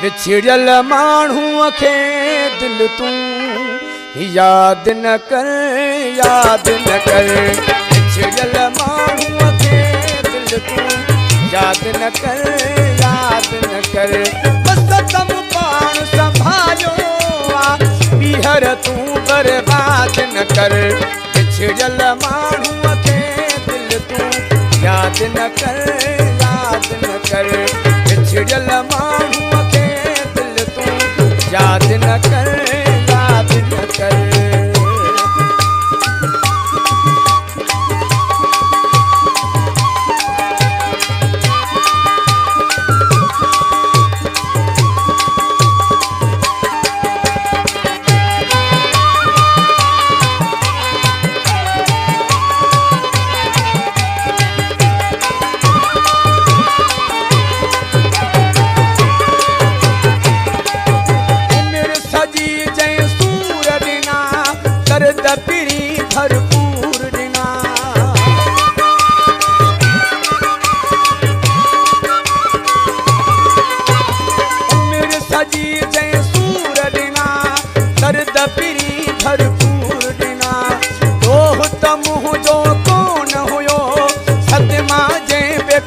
बिछड़ियल माण्हूअ खे दिल तूं याद न कर, याद न कर। बिछड़ियल माण्हूअ खे दिल तूं याद न कर, याद न कर। बस तम पाण संभालियो ॿीहर तूं बर्बाद न कर। बिछड़ियल माण्हूअ खे दिल तूं याद न कर, याद न कर। बिछड़ियल माण्हूअ खे दिल तूं याद न कर, याद न कर।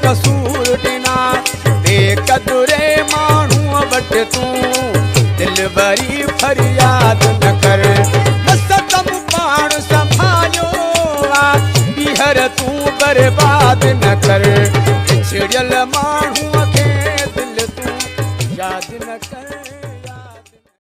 कसूर ॾिना बेक़दुरे माण्हूअ वटि तूं दिल वरी फरियाद न कर। बस तम पाण संभालियो ॿीहर तूं बर्बाद न कर। बिछड़ियल माण्हूअ